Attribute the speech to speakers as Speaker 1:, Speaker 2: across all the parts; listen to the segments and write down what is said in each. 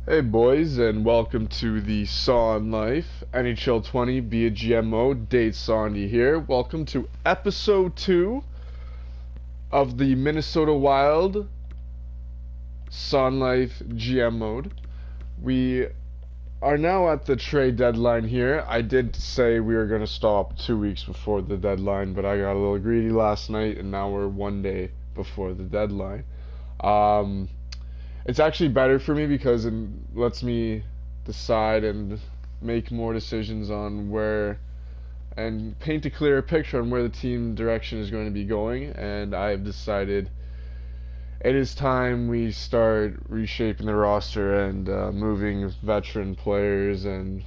Speaker 1: Hey boys, and welcome to the Saw on Life NHL20 Be a GMO. Date Sandy here. Welcome to episode 2 of the Minnesota Wild Saw on Life GM mode. We are now at the trade deadline here. I did say we were going to stop 2 weeks before the deadline, but I got a little greedy last night, and now we're 1 day before the deadline. It's actually better for me because it lets me decide and make more decisions on where and paint a clearer picture on where the team direction is going to be going. And I've decided it is time we start reshaping the roster and moving veteran players and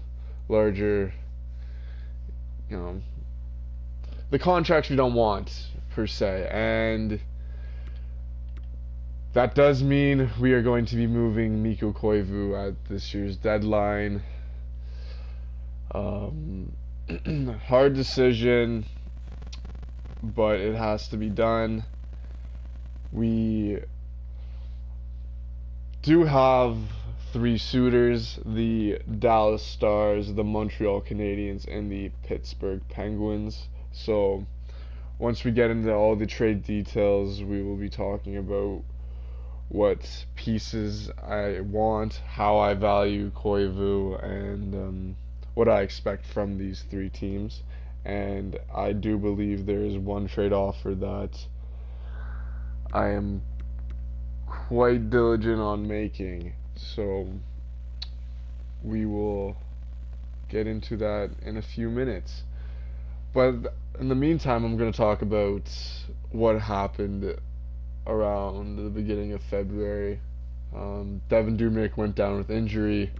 Speaker 1: larger, the contracts we don't want per se. And that does mean we are going to be moving Mikko Koivu at this year's deadline. Hard decision, but it has to be done. We do have 3 suitors: the Dallas Stars, the Montreal Canadiens, and the Pittsburgh Penguins. So once we get into all the trade details, we will be talking about what pieces I want, how I value Koivu, and what I expect from these 3 teams. And I do believe there is one trade offer that I am quite diligent on making. So we will get into that in a few minutes. But in the meantime, I'm going to talk about what happened around the beginning of February. Dubnyk went down with injury.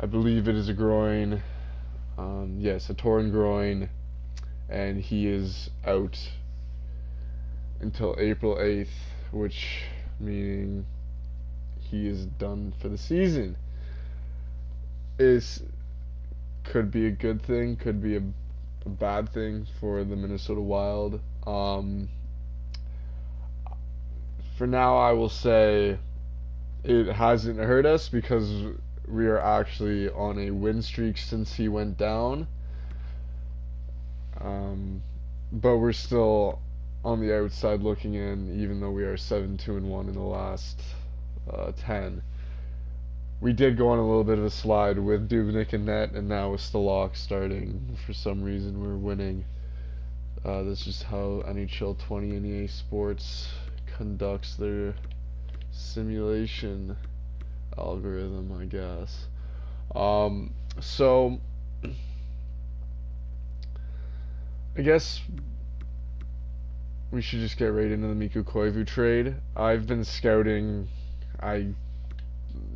Speaker 1: I believe it is a groin. Yes, a torn groin, and he is out until April 8th, which meaning he is done for the season. Could be a good thing, could be a bad thing for the Minnesota Wild. For now, I will say it hasn't hurt us because we are actually on a win streak since he went down. But we're still on the outside looking in, even though we are 7-2-1 in the last 10. We did go on a little bit of a slide with Dubnyk in net, and now with Stalak starting. For some reason, we're winning. That's just how NHL20 and EA Sports conducts their simulation algorithm, I guess. So I guess we should just get right into the Mikko Koivu trade. I've been scouting.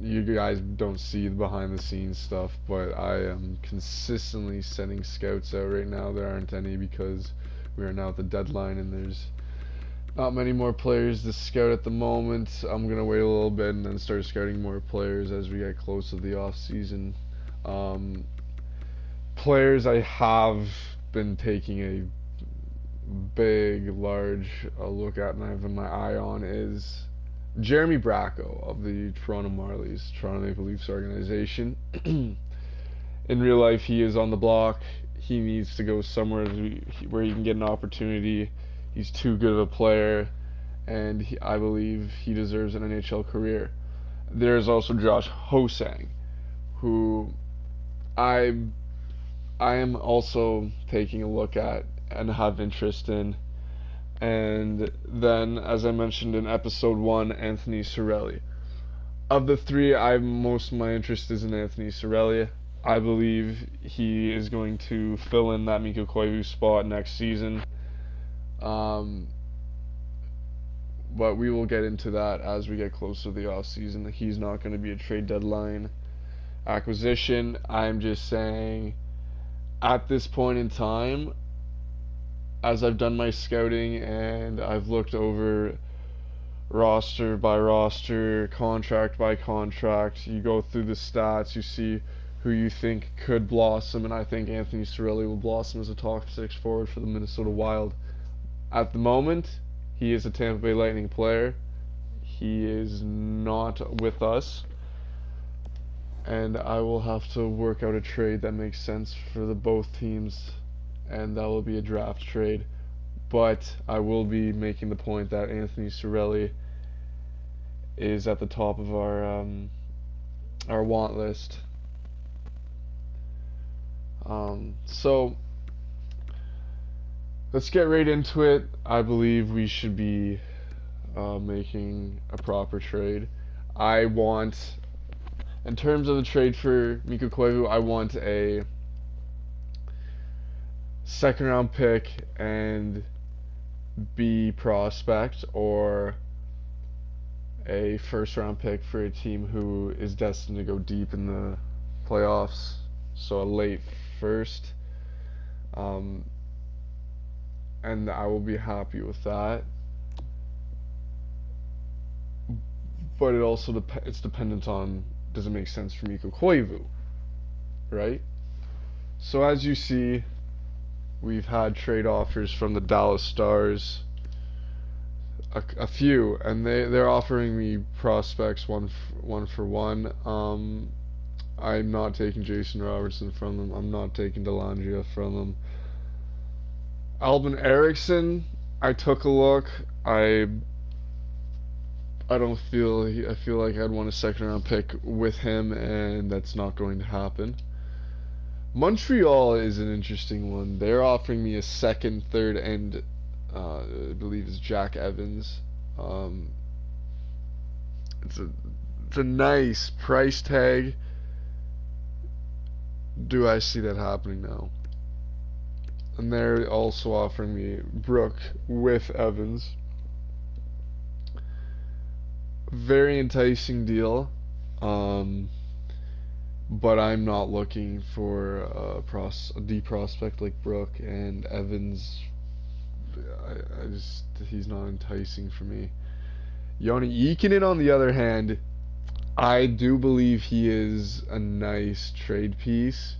Speaker 1: You guys don't see the behind the scenes stuff, but I am consistently sending scouts out right now. There aren't any because we are now at the deadline and there's not many more players to scout at the moment. I'm going to wait a little bit and then start scouting more players as we get close to the off season. Players I have been taking a large look at and I have my eye on is Jeremy Bracco of the Toronto Marlies, Toronto Maple Leafs organization. In real life, he is on the block. He needs to go somewhere where he can get an opportunity. He's too good of a player, and I believe he deserves an NHL career. There's also Josh Hosang, who I am also taking a look at and have interest in. And then, as I mentioned in episode 1, Anthony Cirelli. Of the 3, my interest is in Anthony Cirelli. I believe he is going to fill in that Mikko Koivu spot next season. But we will get into that as we get closer to the off season. He's not going to be a trade deadline acquisition. I'm just saying, at this point in time, as I've done my scouting and I've looked over roster by roster, contract by contract, you go through the stats, you see who you think could blossom, and I think Anthony Cirelli will blossom as a top 6 forward for the Minnesota Wild. At the moment, he is a Tampa Bay Lightning player. he is not with us, and I will have to work out a trade that makes sense for the both teams, and that will be a draft trade. But I will be making the point that Anthony Cirelli is at the top of our want list. So let's get right into it. I believe we should be making a proper trade. I want, in terms of the trade for Mikko Koivu, I want a second round pick and B prospect, or a first round pick for a team who is destined to go deep in the playoffs, so a late first, and I will be happy with that. But it also it's dependent on, does it make sense for Mikko Koivu, right? So as you see, we've had trade offers from the Dallas Stars, a few, and they're offering me prospects one for one. I'm not taking Jason Robertson from them. I'm not taking Delangea from them. Albin Eriksson, I took a look. I don't feel, I feel like I'd want a second round pick with him, and that's not going to happen. Montreal is an interesting one. They're offering me a second, third, and I believe it's Jack Evans. It's a nice price tag. Do I see that happening now? And they're also offering me Brook with Evans. Very enticing deal. But I'm not looking for a D prospect like Brook, and Evans, he's not enticing for me. Joni Ikonen, on the other hand, I do believe he is a nice trade piece,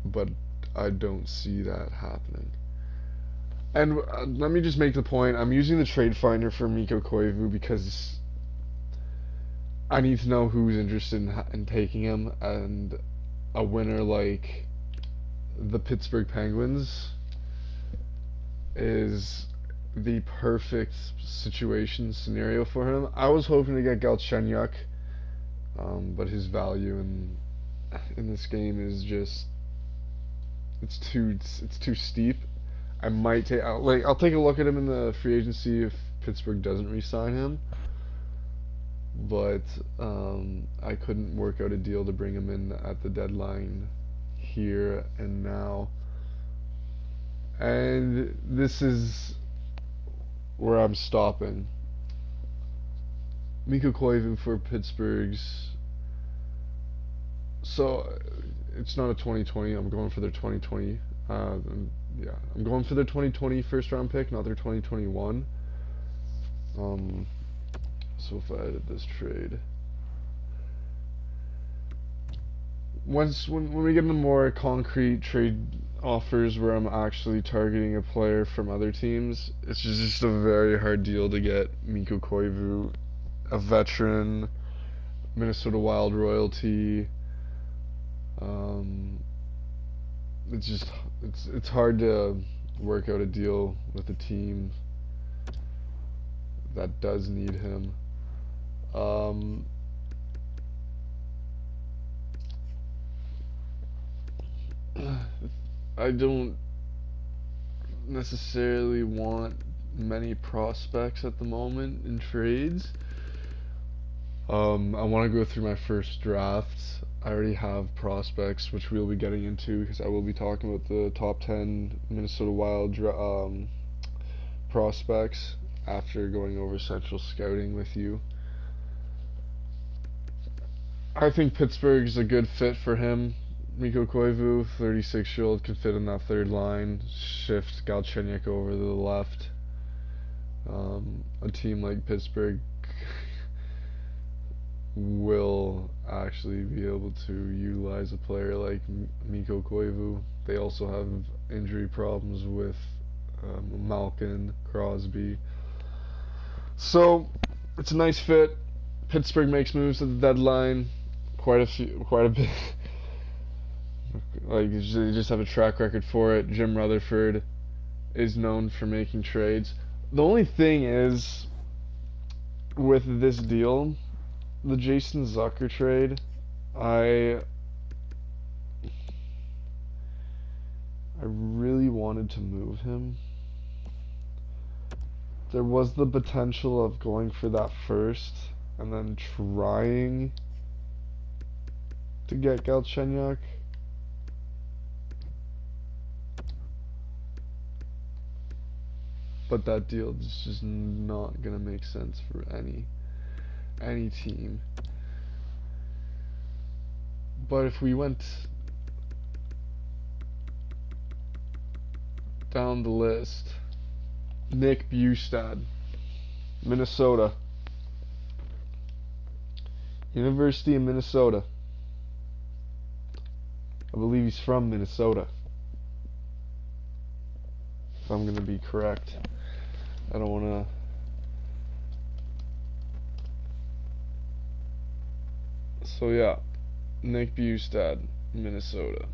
Speaker 1: but I don't see that happening. And let me just make the point, I'm using the trade finder for Mikko Koivu because I need to know who's interested in taking him, and a winner like the Pittsburgh Penguins is the perfect scenario for him. I was hoping to get Galchenyuk, but his value in this game is just, it's too steep. I might take, I'll take a look at him in the free agency if Pittsburgh doesn't re-sign him. But I couldn't work out a deal to bring him in at the deadline here and now. And this is where I'm stopping. Mikko Koivu for Pittsburgh's. So it's not a 2020. I'm going for their 2020. Yeah, I'm going for their 2020 first round pick, not their 2021. So if I edit this trade, when we get into more concrete trade offers where I'm actually targeting a player from other teams, it's just a very hard deal to get Mikko Koivu, a veteran, Minnesota Wild royalty. It's hard to work out a deal with a team that does need him. I don't necessarily want many prospects at the moment in trades. I want to go through my first drafts. I already have prospects, which we'll be getting into because I will be talking about the top 10 Minnesota Wild prospects after going over Central Scouting with you. I think Pittsburgh's a good fit for him. Mikko Koivu, 36-year-old, can fit in that third line. Shift Galchenyuk over to the left. A team like Pittsburgh will actually be able to utilize a player like Mikko Koivu. They also have injury problems with Malkin, Crosby. So it's a nice fit. Pittsburgh makes moves at the deadline, quite a bit. Like they just have a track record for it. Jim Rutherford is known for making trades. The only thing is with this deal, the Jason Zucker trade, I really wanted to move him. There was the potential of going for that first and then trying to get Galchenyuk. But that deal is just not gonna make sense for any team. But if we went down the list, Nick Bjugstad, Minnesota. University of Minnesota. I believe he's from Minnesota, if I'm going to be correct. I don't want to... So yeah, Nick Bjugstad, Minnesota.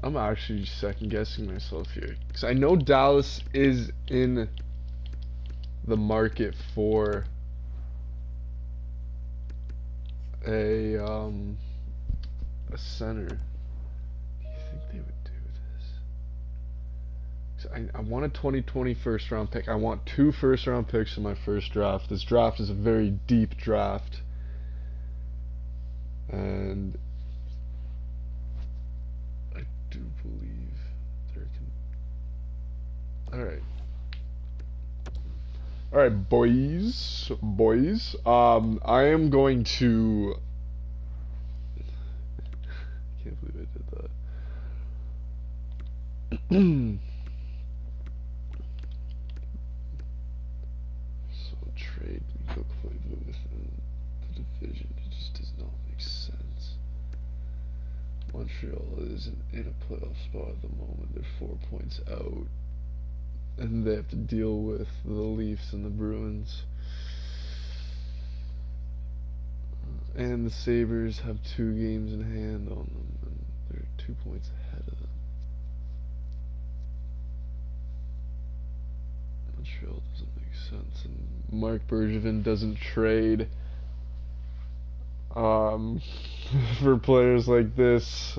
Speaker 1: I'm actually second guessing myself here, because I know Dallas is in the market for a center. Do you think they would do this? 'Cause I want a 2020 first round pick. I want 2 first round picks in my first draft. This draft is a very deep draft, and I do believe there can... Alright, boys. I am going to... I can't believe I did that. So trade Mikko Koivu within the division. It just does not make sense. Montreal isn't in a playoff spot at the moment. They're 4 points out, and they have to deal with the Leafs and the Bruins. And the Sabres have 2 games in hand on them, and they're 2 points ahead of them. Montreal doesn't make sense, and Mark Bergevin doesn't trade for players like this,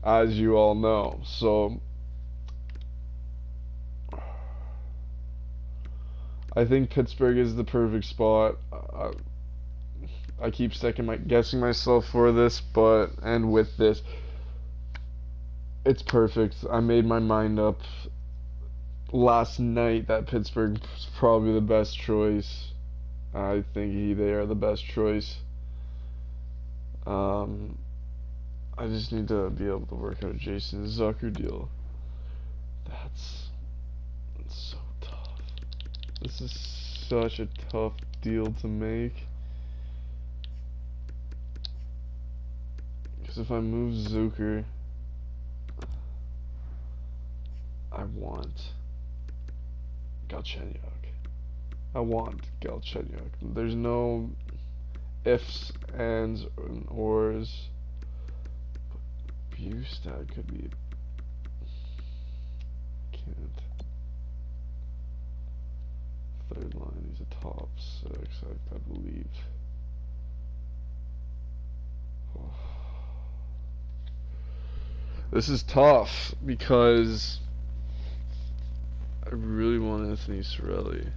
Speaker 1: as you all know. So I think Pittsburgh is the perfect spot. I keep guessing myself for this, and with this, it's perfect. I made my mind up last night that Pittsburgh is probably the best choice. I think they are the best choice. I just need to be able to work out a Jason Zucker deal. That's so tough. This is such a tough deal to make. Because if I move Zucker, I want Galchenyuk. There's no ifs, ands, and ors. But Bjugstad could be... Can't. Third line, he's a top 6, I believe. Oh. This is tough because I really want Anthony Cirelli.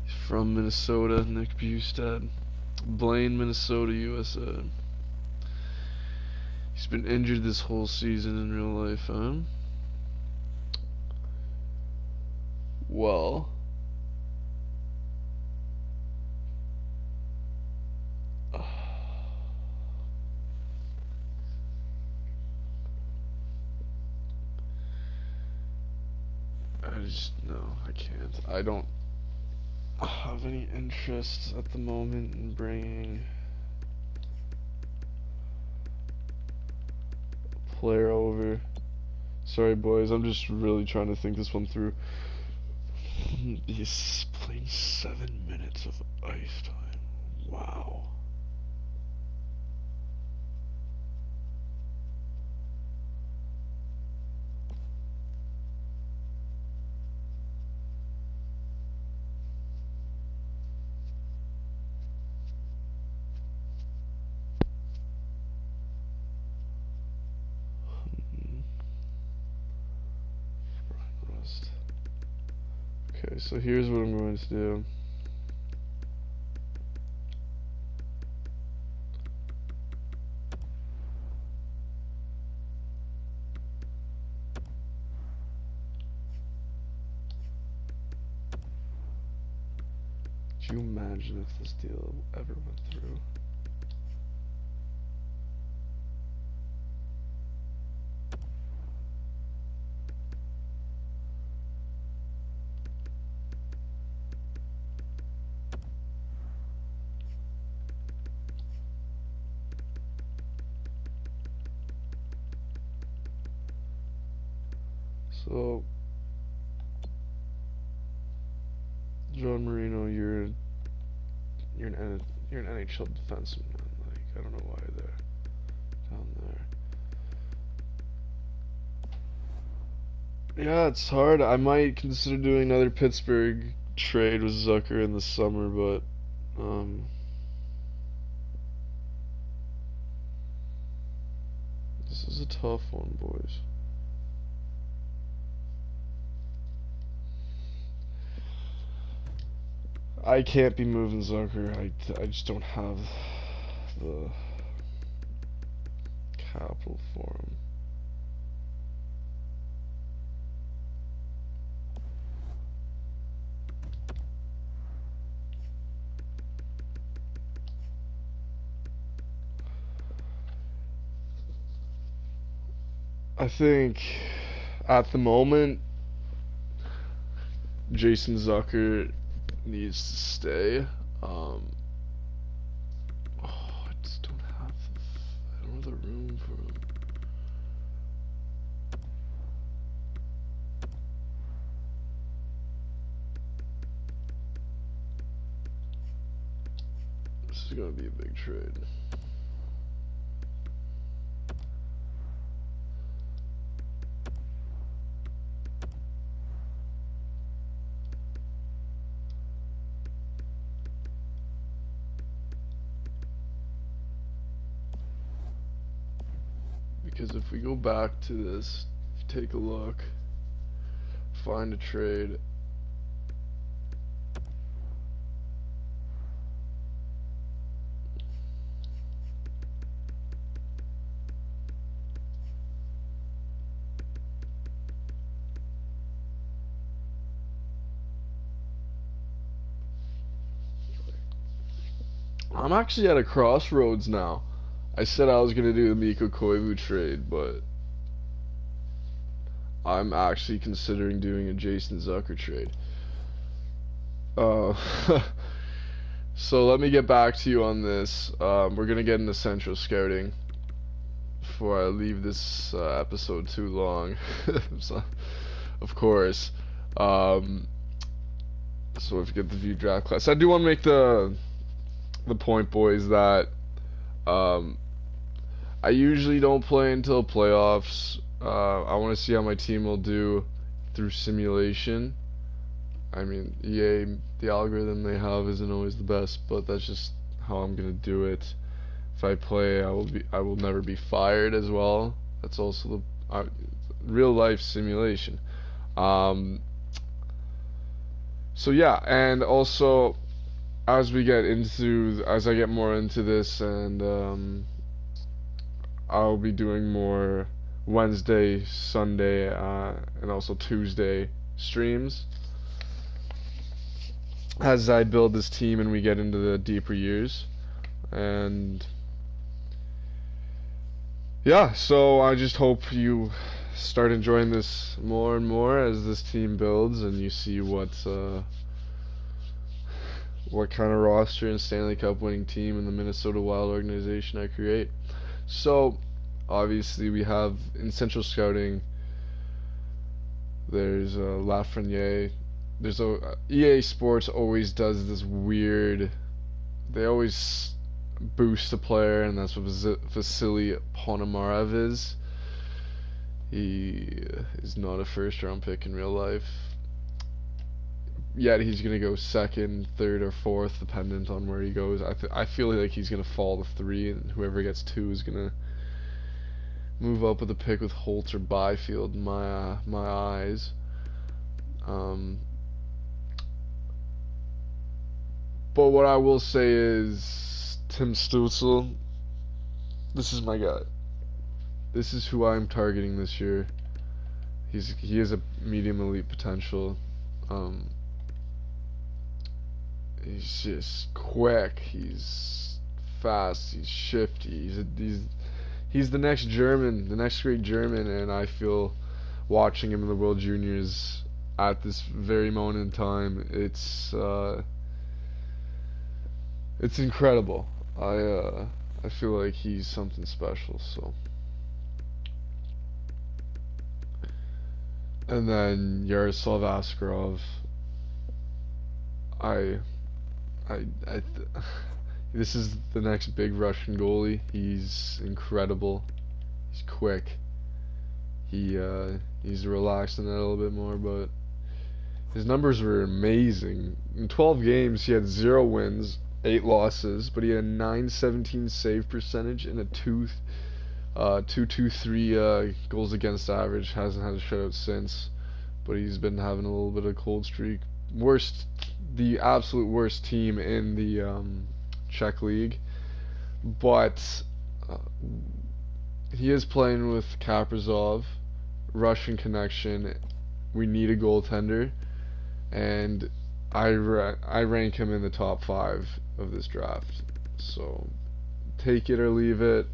Speaker 1: He's from Minnesota, Nick Bjugstad. Blaine, Minnesota, USA. He's been injured this whole season in real life, huh? Well, no, I can't. I don't have any interest at the moment in bringing a player over. Sorry, boys. I'm just really trying to think this one through. He's playing 7 minutes of ice time. Wow. Okay, so here's what I'm going to do. Could you imagine if this deal ever went through? So, John Marino, you're an NHL defenseman. Like, I don't know why they're down there. Yeah, it's hard. I might consider doing another Pittsburgh trade with Zucker in the summer, but this is a tough one, boys. I can't be moving Zucker. I just don't have the capital for him. I think at the moment Jason Zucker needs to stay. I just don't have the room for him. This is gonna be a big trade. Because if we go back to this, if you take a look, find a trade. I'm actually at a crossroads now. I said I was gonna do the Mikko Koivu trade, but I'm actually considering doing a Jason Zucker trade. So let me get back to you on this. We're gonna get into Central Scouting before I leave this episode too long. So, of course. So if you get the view draft class, I do want to make the point, boys, that I usually don't play until playoffs. I want to see how my team will do through simulation. I mean, EA, the algorithm they have isn't always the best, but that's just how I'm gonna do it. If I play, I will never be fired as well. That's also the real life simulation. So yeah, and also as I get more into this, and I'll be doing more Wednesday, Sunday, and also Tuesday streams as I build this team and we get into the deeper years. And yeah, so I just hope you start enjoying this more and more as this team builds, and you see what kind of roster and Stanley Cup winning team in the Minnesota Wild organization I create. So, obviously, we have in Central Scouting, there's Lafreniere. There's EA Sports always does this weird. They always boost a player, and that's what Vasily Ponomarev is. He is not a first-round pick in real life. Yet he's gonna go second, third, or fourth, dependent on where he goes. I feel like he's gonna fall to 3, and whoever gets 2 is gonna move up with a pick with Holtz or Byfield in my eyes. But what I will say is Tim Stützle. This is my guy. This is who I'm targeting this year. He has a medium elite potential. He's just quick. He's fast. He's shifty. He's the next German, the next great German, and I feel watching him in the World Juniors at this very moment in time, it's incredible. I feel like he's something special. So, and then Yaroslav Askarov. This is the next big Russian goalie. He's incredible. He's quick. He's relaxed in that a little bit more, but his numbers were amazing. In 12 games, he had 0 wins, 8 losses, but he had a .917 save percentage and a 2.23 goals against average. Hasn't had a shutout since, but he's been having a little bit of a cold streak. The absolute worst team in the Czech league, but he is playing with Kaprizov, Russian connection. We need a goaltender, and I rank him in the top 5 of this draft. So take it or leave it.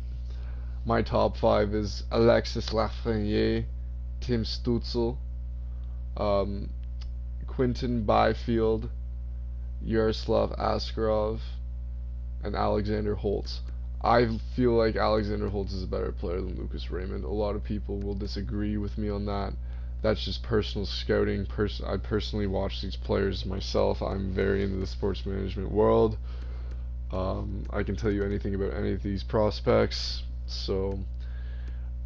Speaker 1: My top 5 is Alexis Lafreniere, Tim Stützle, Quinton Byfield, Yaroslav Askarov, and Alexander Holtz. I feel like Alexander Holtz is a better player than Lucas Raymond. A lot of people will disagree with me on that. That's just personal scouting. I personally watch these players myself. I'm very into the sports management world. I can tell you anything about any of these prospects. So,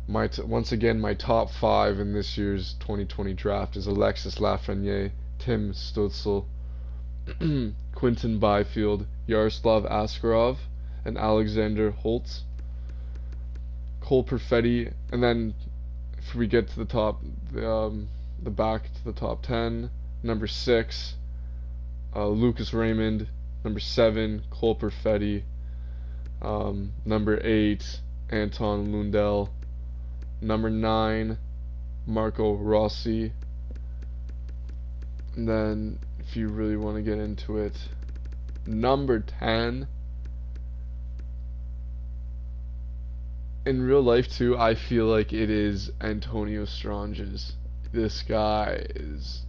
Speaker 1: once again, my top 5 in this year's 2020 draft is Alexis Lafreniere, Tim Stützle, Quinton Byfield, Yaroslav Askarov, and Alexander Holtz. Cole Perfetti, and then if we get to the top, the back to the top 10, number 6, Lucas Raymond, number 7, Cole Perfetti, number 8, Anton Lundell, number 9, Marco Rossi, and then if you really want to get into it, number 10. In real life too, I feel like it is Antonio Stranges. This guy is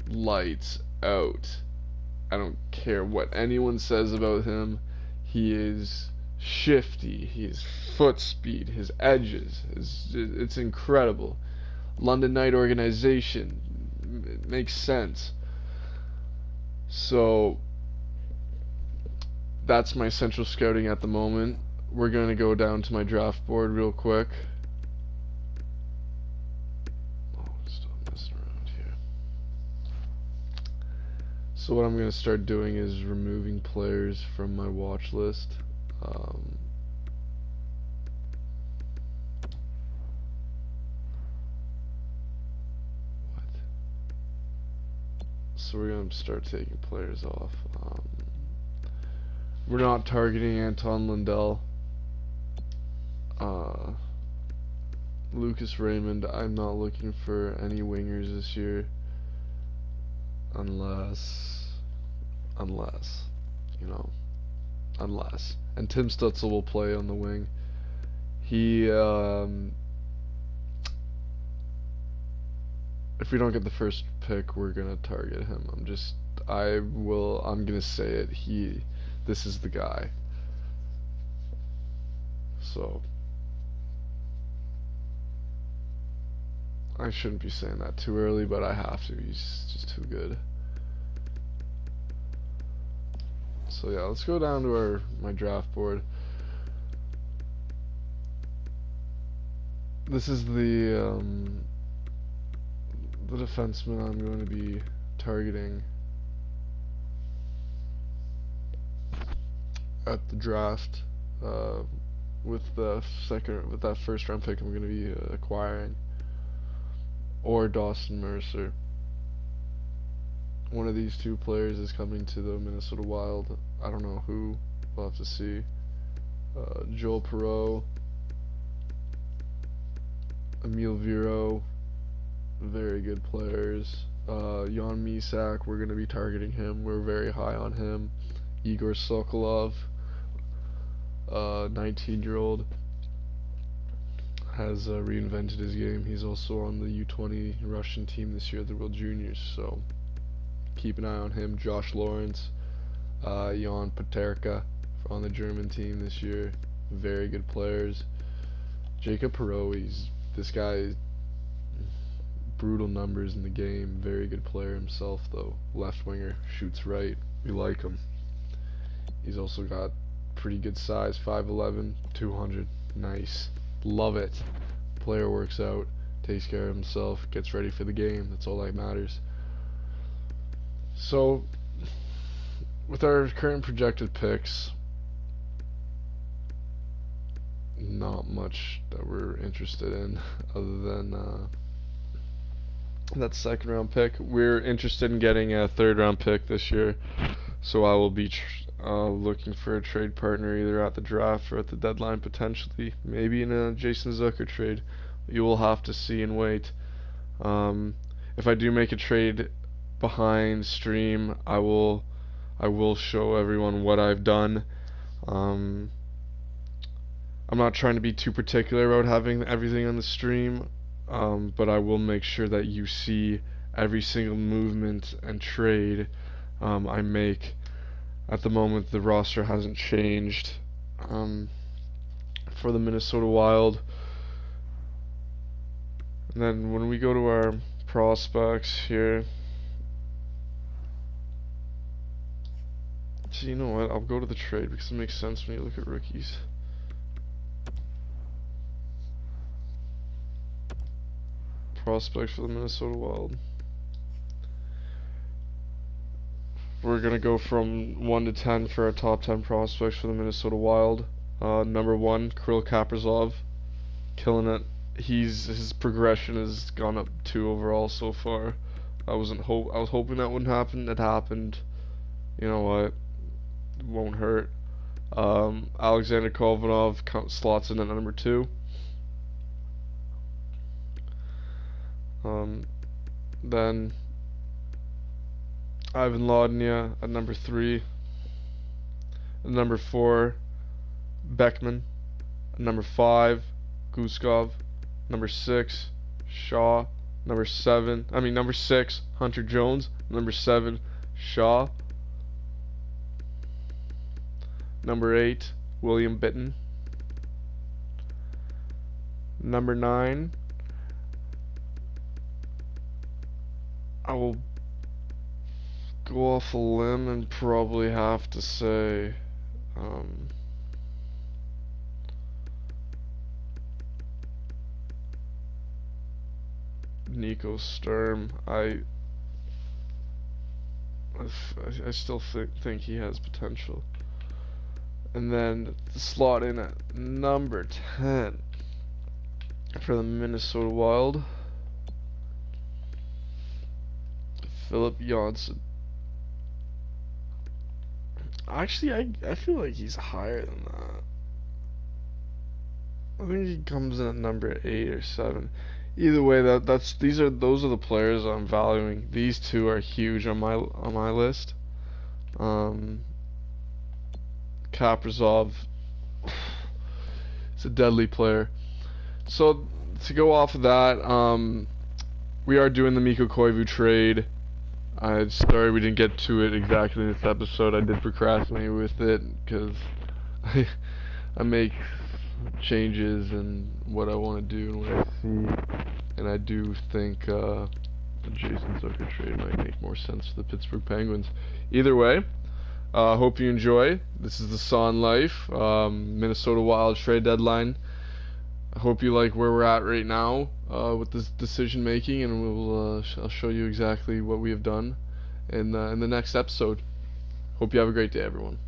Speaker 1: lights out. I don't care what anyone says about him. He is shifty. His foot speed, his edges, it's incredible. London Knight organization, it makes sense. So that's my central scouting at the moment. We're going to go down to my draft board real quick. Oh, stop messing around here. So what I'm going to start doing is removing players from my watch list. So we're going to start taking players off. We're not targeting Anton Lundell. Lucas Raymond, I'm not looking for any wingers this year, unless, you know, and Tim Stützle will play on the wing. if we don't get the first pick, we're gonna target him. I'm gonna say it. This is the guy. So I shouldn't be saying that too early, but I have to. He's just too good. So yeah, let's go down to my draft board. This is the defenseman I'm going to be targeting at the draft with that first round pick I'm going to be acquiring, or Dawson Mercer. One of these two players is coming to the Minnesota Wild. I don't know who. We'll have to see. Joel Perreault, Emil Viro, very good players. Jan Misak, we're going to be targeting him. We're very high on him. Igor Sokolov, 19-year-old, has reinvented his game. He's also on the U20 Russian team this year, the World Juniors, so keep an eye on him. Josh Lawrence, Jan Paterka on the German team this year, very good players. Jacob Perreault, this guy, brutal numbers in the game, very good player himself though. Left winger, shoots right, we like him. He's also got pretty good size, 5'11", 200, nice, love it. Player works out, takes care of himself, gets ready for the game, that's all that matters. So, with our current projected picks, not much that we're interested in other than that second round pick. We're interested in getting a third round pick this year, so I will be looking for a trade partner either at the draft or at the deadline, potentially, maybe in a Jason Zucker trade. You will have to see and wait. If I do make a trade behind stream, I will show everyone what I've done. I'm not trying to be too particular about having everything on the stream, but I will make sure that you see every single movement and trade I make. At the moment, the roster hasn't changed for the Minnesota Wild. And then when we go to our prospects here, so you know what, I'll go to the trade because it makes sense when you look at rookies. Prospects for the Minnesota Wild. We're going to go from 1 to 10 for our top 10 prospects for the Minnesota Wild. Number 1, Kirill Kaprizov, killing it. His progression has gone up 2 overall so far. I was hoping that wouldn't happen. It happened. You know what? It won't hurt. Alexander Kolvanov slots in at number 2. Then Ivan Lodnia at number 3. At number 4, Beckman. At number 5, Guskov. Number 6, Shaw. Number 6, Hunter Jones. Number 7, Shaw. Number 8, William Bitton. Number 9, I will go off a limb and probably have to say Nico Sturm. I still think he has potential. And then to slot in at number 10 for the Minnesota Wild, Philip Janssen. Actually, I feel like he's higher than that. I think he comes in at number 8 or 7. Either way, those are the players I'm valuing. These two are huge on my list. Kaprizov, it's a deadly player. So to go off of that, we are doing the Mikko Koivu trade. Sorry we didn't get to it exactly in this episode. I did procrastinate with it because I make changes in what I want to do and what I see, and I do think the Jason Zucker trade might make more sense for the Pittsburgh Penguins. Either way, hope you enjoy. This is the Son Life, Minnesota Wild trade deadline. I hope you like where we're at right now with this decision making, and I'll show you exactly what we have done in the next episode. Hope you have a great day, everyone.